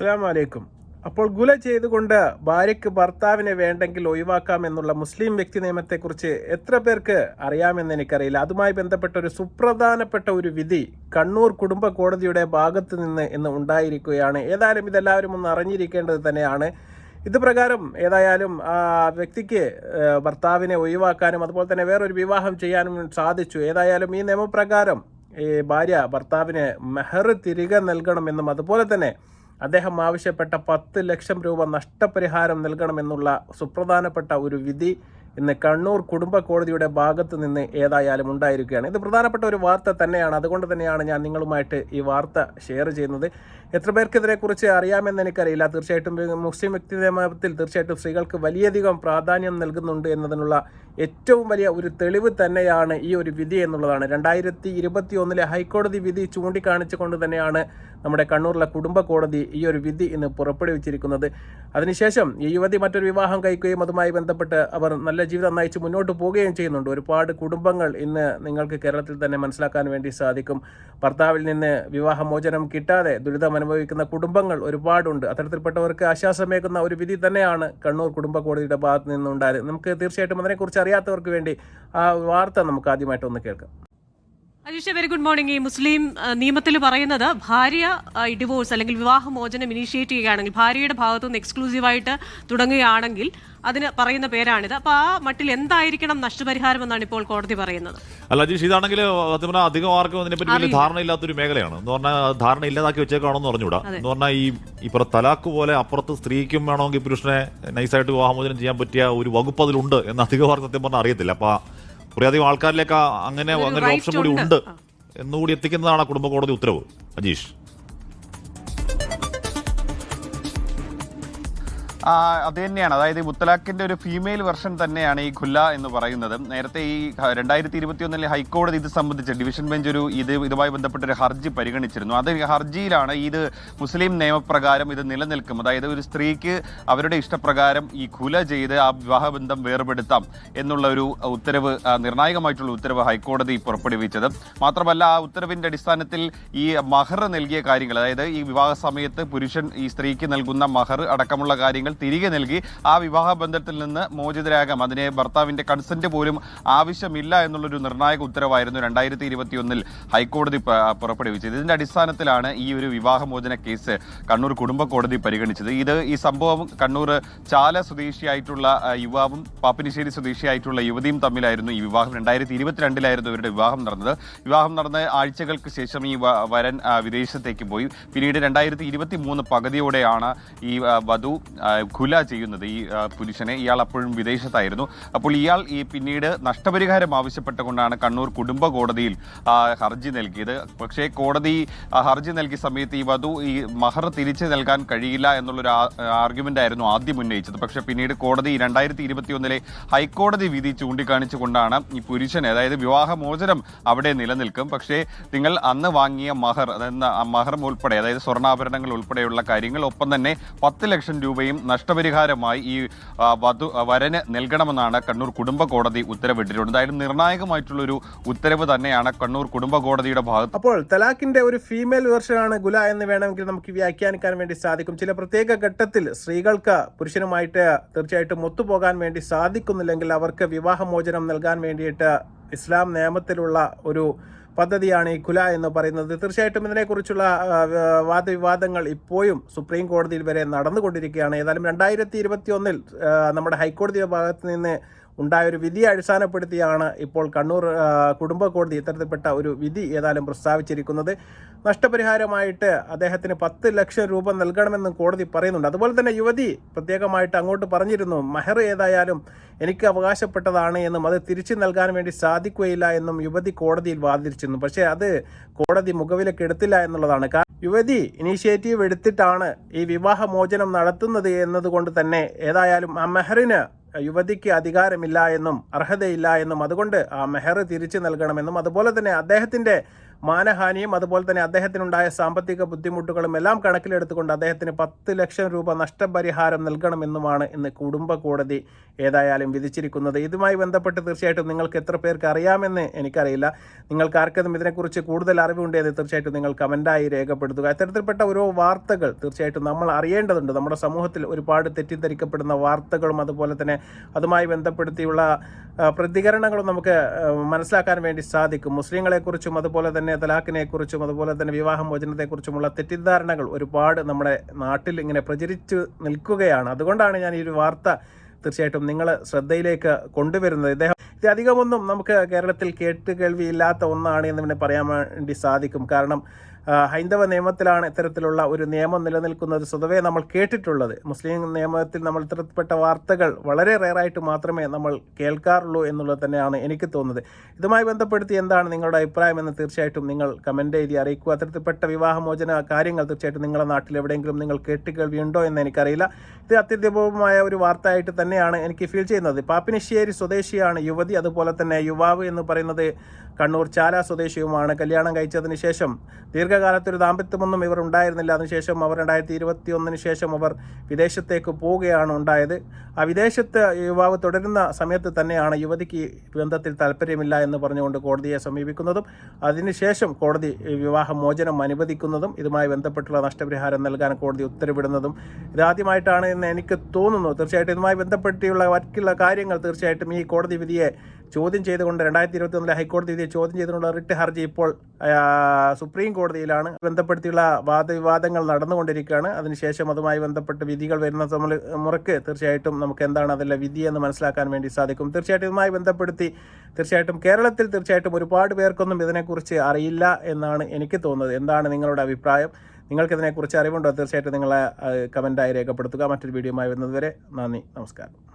അസ്സലാമു അലൈക്കും. അപ്പോൾ ഗുല ചെയ്തുകൊണ്ട് ഭാര്യയ്ക്ക് ഭർത്താവിനെ വേണ്ടെങ്കിൽ ഒഴിവാക്കാം എന്നുള്ള മുസ്ലിം വ്യക്തി നിയമത്തെക്കുറിച്ച് എത്ര പേർക്ക് അറിയാമെന്ന് എനിക്കറിയില്ല. അതുമായി ബന്ധപ്പെട്ട ഒരു സുപ്രധാനപ്പെട്ട ഒരു വിധി കണ്ണൂർ കുടുംബ കോടതിയുടെ ഭാഗത്ത് നിന്ന് ഇന്ന് ഉണ്ടായിരിക്കുകയാണ്. ഏതായാലും ഇതെല്ലാവരും ഒന്ന് അറിഞ്ഞിരിക്കേണ്ടത് തന്നെയാണ്. ഇത് പ്രകാരം ഏതായാലും ആ വ്യക്തിക്ക് ഭർത്താവിനെ ഒഴിവാക്കാനും അതുപോലെ തന്നെ വേറൊരു വിവാഹം ചെയ്യാനും സാധിച്ചു. ഏതായാലും ഈ നിയമപ്രകാരം ഈ ഭാര്യ ഭർത്താവിന് മെഹർ തിരികെ നൽകണമെന്നും അതുപോലെ തന്നെ അദ്ദേഹം ആവശ്യപ്പെട്ട 10 ലക്ഷം രൂപ നഷ്ടപരിഹാരം നൽകണമെന്നുള്ള സുപ്രധാനപ്പെട്ട ഒരു വിധി ഇന്ന് കണ്ണൂർ കുടുംബ കോടതിയുടെ ഭാഗത്ത് നിന്ന് ഏതായാലും ഉണ്ടായിരിക്കുകയാണ്. ഇത് പ്രധാനപ്പെട്ട ഒരു വാർത്ത തന്നെയാണ്. അതുകൊണ്ട് തന്നെയാണ് ഞാൻ നിങ്ങളുമായിട്ട് ഈ വാർത്ത ഷെയർ ചെയ്യുന്നത്. എത്ര പേർക്ക് ഇതിനെക്കുറിച്ച് അറിയാമെന്ന് എനിക്കറിയില്ല. തീർച്ചയായിട്ടും മുസ്ലിം വ്യക്തി നിയമത്തിൽ തീർച്ചയായിട്ടും സ്ത്രീകൾക്ക് വലിയധികം പ്രാധാന്യം നൽകുന്നുണ്ട് എന്നതിനുള്ള ഏറ്റവും വലിയ ഒരു തെളിവ് തന്നെയാണ് ഈ ഒരു വിധി എന്നുള്ളതാണ്. 2021 ഹൈക്കോടതി വിധി ചൂണ്ടിക്കാണിച്ചുകൊണ്ട് തന്നെയാണ് നമ്മുടെ കണ്ണൂരിലെ കുടുംബ കോടതി ഈ ഒരു വിധി ഇന്ന് പുറപ്പെടുവിച്ചിരിക്കുന്നത്. അതിനുശേഷം ഈ യുവതി മറ്റൊരു വിവാഹം കഴിക്കുകയും അതുമായി ബന്ധപ്പെട്ട് അവർ നല്ല ജീവിതം നയിച്ച് മുന്നോട്ട് പോവുകയും ചെയ്യുന്നുണ്ട്. ഒരുപാട് കുടുംബങ്ങൾ ഇന്ന് നിങ്ങൾക്ക് കേരളത്തിൽ തന്നെ മനസ്സിലാക്കാൻ വേണ്ടി സാധിക്കും. ഭർത്താവിൽ നിന്ന് വിവാഹമോചനം കിട്ടാതെ ദുരിതം അനുഭവിക്കുന്ന കുടുംബങ്ങൾ ഒരുപാടുണ്ട്. അത്തരത്തിൽപ്പെട്ടവർക്ക് ആശ്വാസമേകുന്ന ഒരു വിധി തന്നെയാണ് കണ്ണൂർ കുടുംബ കോടതിയുടെ ഭാഗത്ത് നിന്നുണ്ടായത്. നമുക്ക് തീർച്ചയായിട്ടും അതിനെക്കുറിച്ച് അറിയാത്തവർക്ക് വേണ്ടി ആ വാർത്ത നമുക്ക് ആദ്യമായിട്ടൊന്ന് കേൾക്കാം. Ajeesha, very good morning. ഈ മുസ്ലിം നിയമത്തിൽ പറയുന്നത് ഭാര്യ ഡിവോഴ്സ് അല്ലെങ്കിൽ വിവാഹമോചനം ഇനീഷ്യേറ്റ് ചെയ്യുകയാണെങ്കിൽ, ഭാര്യയുടെ ഭാഗത്തുനിന്ന് എക്സ്ക്ലൂസീവായിട്ട് തുടങ്ങുകയാണെങ്കിൽ അതിന് പറയുന്ന പേരാണിത്. അപ്പോൾ ആ മട്ടിൽ എന്തായിരിക്കണം നഷ്ടപരിഹാരം എന്നാണ് ഇപ്പോൾ കോടതി പറയുന്നത്. അല്ല അജീഷ്, ഇതാണെങ്കിൽ അധികം ആർക്കും അതിനെപ്പറ്റി വലിയ ധാരണയില്ലാത്തൊരു മേഖലയാണ്. എന്ന് പറഞ്ഞാൽ ധാരണ ഇല്ലാതാക്കി വെച്ചേക്കാണെന്ന് പറഞ്ഞുകൂടാ. എന്ന് പറഞ്ഞാൽ ഈ തലാക്ക് പോലെ അപ്പുറത്ത് സ്ത്രീക്കും വേണമെങ്കിൽ പുരുഷനെ നൈസായിട്ട് വിവാഹമോചനം ചെയ്യാൻ പറ്റിയ ഒരു വകുപ്പ് അതിലുണ്ട് എന്ന് അധികം ആർക്കും സത്യം പറഞ്ഞാൽ അറിയത്തില്ല. അപ്പൊ കുറേയധികം ആൾക്കാരിലേക്ക് അങ്ങനെ ഒരു ഓപ്ഷൻ കൂടി ഉണ്ട് എന്നുകൂടി എത്തിക്കുന്നതാണ് കുടുംബ കോടതി ഉത്തരവ്. അജീഷ്, അത് തന്നെയാണ്. അതായത് മുത്തലാഖിന്റെ ഒരു ഫീമെയിൽ വെർഷൻ തന്നെയാണ് ഈ ഖുല്ല എന്ന് പറയുന്നത്. നേരത്തെ ഈ 2021 ഹൈക്കോടതി ഇത് സംബന്ധിച്ച് ഡിവിഷൻ ബെഞ്ച് ഇതുമായി ബന്ധപ്പെട്ട ഒരു ഹർജി പരിഗണിച്ചിരുന്നു. അത് ഹർജിയിലാണ് ഇത് മുസ്ലിം നിയമപ്രകാരം ഇത് നിലനിൽക്കും, അതായത് ഒരു സ്ത്രീക്ക് അവരുടെ ഇഷ്ടപ്രകാരം ഈ ഖുല ചെയ്ത് ആ വിവാഹബന്ധം വേർപെടുത്താം എന്നുള്ള ഒരു ഉത്തരവ്, നിർണായകമായിട്ടുള്ള ഉത്തരവ് ഹൈക്കോടതി പുറപ്പെടുവിച്ചത്. മാത്രമല്ല ആ ഉത്തരവിന്റെ അടിസ്ഥാനത്തിൽ ഈ മഹർ നൽകിയ കാര്യങ്ങൾ, അതായത് ഈ വിവാഹ സമയത്ത് പുരുഷൻ ഈ സ്ത്രീക്ക് നൽകുന്ന മഹർ അടക്കമുള്ള കാര്യങ്ങൾ തിരികെ നൽകി ആ വിവാഹ ബന്ധത്തിൽ നിന്ന് മോചിതരാകാം, അതിനെ ഭർത്താവിന്റെ കൺസെന്റ് പോലും ആവശ്യമില്ല എന്നുള്ളൊരു നിർണായക ഉത്തരവായിരുന്നു 2021 ഹൈക്കോടതി പുറപ്പെടുവിച്ചത്. ഇതിന്റെ അടിസ്ഥാനത്തിലാണ് ഈ ഒരു വിവാഹമോചന കേസ് കണ്ണൂർ കുടുംബ കോടതി പരിഗണിച്ചത്. ഈ സംഭവം കണ്ണൂർ ചാല സ്വദേശിയായിട്ടുള്ള യുവാവും പാപ്പിനിശ്ശേരി സ്വദേശിയായിട്ടുള്ള യുവതിയും തമ്മിലായിരുന്നു ഈ വിവാഹം. 2022 ഇവരുടെ വിവാഹം നടന്നത്. വിവാഹം നടന്ന ആഴ്ചകൾക്ക് ശേഷം ഈ വരൻ വിദേശത്തേക്ക് പോയി. പിന്നീട് 2023 പകുതിയോടെയാണ് ഈ വധു ഖുല ചെയ്യുന്നത് ഈ പുരുഷനെ. ഇയാൾ അപ്പോഴും വിദേശത്തായിരുന്നു. അപ്പോൾ ഇയാൾ പിന്നീട് നഷ്ടപരിഹാരം ആവശ്യപ്പെട്ടുകൊണ്ടാണ് കണ്ണൂർ കുടുംബ കോടതിയിൽ ഹർജി നൽകിയത്. പക്ഷേ കോടതി ഹർജി നൽകിയ സമയത്ത് ഈ വധു ഈ മഹർ തിരിച്ചു നൽകാൻ കഴിയില്ല എന്നുള്ളൊരു ആർഗ്യുമെന്റ് ആയിരുന്നു ആദ്യം ഉന്നയിച്ചത്. പക്ഷേ പിന്നീട് കോടതി 2021 ഹൈക്കോടതി വിധി ചൂണ്ടിക്കാണിച്ചുകൊണ്ടാണ് ഈ പുരുഷന്, അതായത് വിവാഹമോചനം അവിടെ നിലനിൽക്കും, പക്ഷേ നിങ്ങൾ അന്ന് വാങ്ങിയ മഹർ, അതായത് മഹർ ഉൾപ്പെടെ, അതായത് സ്വർണ്ണാഭരണങ്ങൾ ഉൾപ്പെടെയുള്ള കാര്യങ്ങൾ, ഒപ്പം തന്നെ 10 ലക്ഷം രൂപയും നഷ്ടപരിഹാരമായി ഈ വരന് നൽകണമെന്നാണ് കണ്ണൂർ കുടുംബ കോടതി ഉത്തരവിട്ടിട്ടുള്ളത്. അതായത് നിർണായകമായിട്ടുള്ളൊരു ഉത്തരവ് തന്നെയാണ് കണ്ണൂർ കുടുംബ കോടതിയുടെ ഭാഗത്ത്. അപ്പോൾ തലാഖിന്റെ ഒരു ഫീമെയിൽ വെർഷനാണ് ഗുല എന്ന് വേണമെങ്കിൽ നമുക്ക് വ്യാഖ്യാനിക്കാൻ വേണ്ടി സാധിക്കും. ചില പ്രത്യേക ഘട്ടത്തിൽ സ്ത്രീകൾക്ക് പുരുഷനുമായിട്ട് തീർച്ചയായിട്ടും ഒത്തുപോകാൻ വേണ്ടി സാധിക്കുന്നില്ലെങ്കിൽ അവർക്ക് വിവാഹമോചനം നൽകാൻ വേണ്ടിയിട്ട് ഇസ്ലാം നിയമത്തിലുള്ള ഒരു പദ്ധതിയാണ് ഈ ഖുല എന്ന് പറയുന്നത്. തീർച്ചയായിട്ടും ഇതിനെക്കുറിച്ചുള്ള വാദവിവാദങ്ങൾ ഇപ്പോഴും സുപ്രീം കോടതിയിൽ വരെ നടന്നുകൊണ്ടിരിക്കുകയാണ്. ഏതായാലും 2021 നമ്മുടെ ഹൈക്കോടതിയുടെ ഭാഗത്ത് നിന്ന് ഉണ്ടായ ഒരു വിധിയെ അടിസ്ഥാനപ്പെടുത്തിയാണ് ഇപ്പോൾ കണ്ണൂർ കുടുംബ കോടതി ഇത്തരത്തിൽപ്പെട്ട ഒരു വിധി ഏതായാലും പ്രസ്താവിച്ചിരിക്കുന്നത്. നഷ്ടപരിഹാരമായിട്ട് അദ്ദേഹത്തിന് 10 ലക്ഷം രൂപ നൽകണമെന്നും കോടതി പറയുന്നുണ്ട്. അതുപോലെ തന്നെ യുവതി പ്രത്യേകമായിട്ട് അങ്ങോട്ട് പറഞ്ഞിരുന്നു, മെഹർ ഏതായാലും എനിക്ക് അവകാശപ്പെട്ടതാണ് എന്നും അത് തിരിച്ചു നൽകാൻ വേണ്ടി സാധിക്കുകയില്ല എന്നും യുവതി കോടതിയിൽ വാദിച്ചിരുന്നു. പക്ഷേ അത് കോടതി മുഖവിലേക്ക് എടുത്തില്ല എന്നുള്ളതാണ്. യുവതി ഇനീഷ്യേറ്റീവ് എടുത്തിട്ടാണ് ഈ വിവാഹമോചനം നടത്തുന്നത് എന്നതുകൊണ്ട് തന്നെ ഏതായാലും ആ മെഹറിന് യുവതിക്ക് അധികാരമില്ല എന്നും അർഹതയില്ല എന്നും അതുകൊണ്ട് ആ മെഹർ തിരിച്ചു നൽകണമെന്നും അതുപോലെ തന്നെ അദ്ദേഹത്തിൻ്റെ മാനഹാനിയും അതുപോലെ തന്നെ അദ്ദേഹത്തിനുണ്ടായ സാമ്പത്തിക ബുദ്ധിമുട്ടുകളും എല്ലാം കണക്കിലെടുത്തുകൊണ്ട് അദ്ദേഹത്തിന് 10 ലക്ഷം രൂപ നഷ്ടപരിഹാരം നൽകണമെന്നുമാണ് ഇന്ന് കുടുംബ കോടതി ഏതായാലും വിധിച്ചിരിക്കുന്നത്. ഇതുമായി ബന്ധപ്പെട്ട് തീർച്ചയായിട്ടും നിങ്ങൾക്ക് എത്ര പേർക്ക് അറിയാമെന്ന് എനിക്കറിയില്ല. നിങ്ങൾക്ക് ആർക്കെങ്കിലും ഇതിനെക്കുറിച്ച് കൂടുതൽ അറിവുണ്ടെങ്കിൽ തീർച്ചയായിട്ടും നിങ്ങൾ കമൻറ്റായി രേഖപ്പെടുത്തുക. ഇത്തരത്തിൽപ്പെട്ട ഓരോ വാർത്തകൾ തീർച്ചയായിട്ടും നമ്മൾ അറിയേണ്ടതുണ്ട്. നമ്മുടെ സമൂഹത്തിൽ ഒരുപാട് തെറ്റിദ്ധരിക്കപ്പെടുന്ന വാർത്തകളും അതുപോലെ തന്നെ അതുമായി ബന്ധപ്പെടുത്തിയുള്ള പ്രതികരണങ്ങളും നമുക്ക് മനസ്സിലാക്കാൻ വേണ്ടി സാധിക്കും. മുസ്ലിങ്ങളെക്കുറിച്ചും അതുപോലെ തന്നെ തലാഖിനെക്കുറിച്ചും അതുപോലെ തന്നെ വിവാഹമോചനത്തെക്കുറിച്ചുമുള്ള തെറ്റിദ്ധാരണകൾ ഒരുപാട് നമ്മുടെ നാട്ടിൽ ഇങ്ങനെ പ്രചരിച്ചു നിൽക്കുകയാണ്. അതുകൊണ്ടാണ് ഞാൻ ഈ ഒരു വാർത്ത തീർച്ചയായിട്ടും നിങ്ങൾ ശ്രദ്ധയിലേക്ക് കൊണ്ടുവരുന്നത്. ഇത് അധികമൊന്നും നമുക്ക് കേരളത്തിൽ കേൾവിയില്ലാത്ത ഒന്നാണ് എന്ന് തന്നെ പറയാൻ വേണ്ടി സാധിക്കും. കാരണം ഹൈന്ദവ നിയമത്തിലാണ് ഇത്തരത്തിലുള്ള ഒരു നിയമം നിലനിൽക്കുന്നത് സ്വതവേ നമ്മൾ കേട്ടിട്ടുള്ളത്. മുസ്ലിം നിയമത്തിൽ നമ്മൾ ഇത്തരത്തിൽപ്പെട്ട വാർത്തകൾ വളരെ റെയറായിട്ട് മാത്രമേ നമ്മൾ കേൾക്കാറുള്ളൂ എന്നുള്ളത് തന്നെയാണ് എനിക്ക് തോന്നുന്നത്. ഇതുമായി ബന്ധപ്പെടുത്തി എന്താണ് നിങ്ങളുടെ അഭിപ്രായം എന്ന് തീർച്ചയായിട്ടും നിങ്ങൾ കമൻ്റ് എഴുതി അറിയിക്കുക. അത്തരത്തിൽപ്പെട്ട വിവാഹമോചന കാര്യങ്ങൾ തീർച്ചയായിട്ടും നിങ്ങളുടെ നാട്ടിൽ എവിടെയെങ്കിലും നിങ്ങൾ കേൾവിയുണ്ടോ എന്ന് എനിക്കറിയില്ല. ഇത് അത്യധികമായ ഒരു വാർത്തയായിട്ട് തന്നെയാണ് എനിക്ക് ഫീൽ ചെയ്യുന്നത്. പാപ്പിനിശ്ശേരി സ്വദേശിയാണ് യുവതി, അതുപോലെ തന്നെ യുവാവ് എന്ന് പറയുന്നത് കണ്ണൂർ ചാല സ്വദേശിയുമാണ്. കല്യാണം കഴിച്ചതിന് ശേഷം ദീർഘകാലത്തൊരു ദാമ്പത്യമൊന്നും ഇവർ ഉണ്ടായിരുന്നില്ല. അതിനുശേഷം അവർ 2021 ശേഷം അവർ വിദേശത്തേക്ക് പോവുകയാണ് ഉണ്ടായത്. ആ വിദേശത്ത് യുവാവ് തുടരുന്ന സമയത്ത് തന്നെയാണ് യുവതിക്ക് ബന്ധത്തിൽ താല്പര്യമില്ല എന്ന് പറഞ്ഞുകൊണ്ട് കോടതിയെ സമീപിക്കുന്നതും അതിനുശേഷം കോടതി വിവാഹമോചനം അനുവദിക്കുന്നതും ഇതുമായി ബന്ധപ്പെട്ടുള്ള നഷ്ടപരിഹാരം നൽകാൻ കോടതി ഉത്തരവിടുന്നതും ഇതാദ്യമായിട്ടാണ് എന്ന് എനിക്ക് തോന്നുന്നു. തീർച്ചയായിട്ടും ഇതുമായി ബന്ധപ്പെട്ടുള്ള മറ്റുള്ള കാര്യങ്ങൾ തീർച്ചയായിട്ടും ഈ കോടതി വിധിയെ ചോദ്യം ചെയ്തുകൊണ്ട് 2021 ഹൈക്കോടതി വിധിയെ ചോദ്യം ചെയ്തുകൊണ്ടുള്ള റിട്ട് ഹർജി ഇപ്പോൾ സുപ്രീം കോടതിയിലാണ്. ബന്ധപ്പെടുത്തിയുള്ള വാദവിവാദങ്ങൾ നടന്നുകൊണ്ടിരിക്കുകയാണ്. അതിനുശേഷം അതുമായി ബന്ധപ്പെട്ട് വിധികൾ വരുന്ന മുറയ്ക്ക് തീർച്ചയായിട്ടും നമുക്ക് എന്താണ് അതിലെ വിധി എന്ന് മനസ്സിലാക്കാൻ വേണ്ടി സാധിക്കും. തീർച്ചയായിട്ടും ഇതുമായി ബന്ധപ്പെടുത്തി തീർച്ചയായിട്ടും കേരളത്തിൽ തീർച്ചയായിട്ടും ഒരുപാട് പേർക്കൊന്നും ഇതിനെക്കുറിച്ച് അറിയില്ല എന്നാണ് എനിക്ക് തോന്നുന്നത്. എന്താണ് നിങ്ങളുടെ അഭിപ്രായം? നിങ്ങൾക്കിതിനെക്കുറിച്ച് അറിവുണ്ടോ? തീർച്ചയായിട്ടും നിങ്ങളെ കമൻറ്റായി രേഖപ്പെടുത്തുക. മറ്റൊരു വീഡിയോയുമായി വരുന്നതുവരെ നന്ദി, നമസ്കാരം.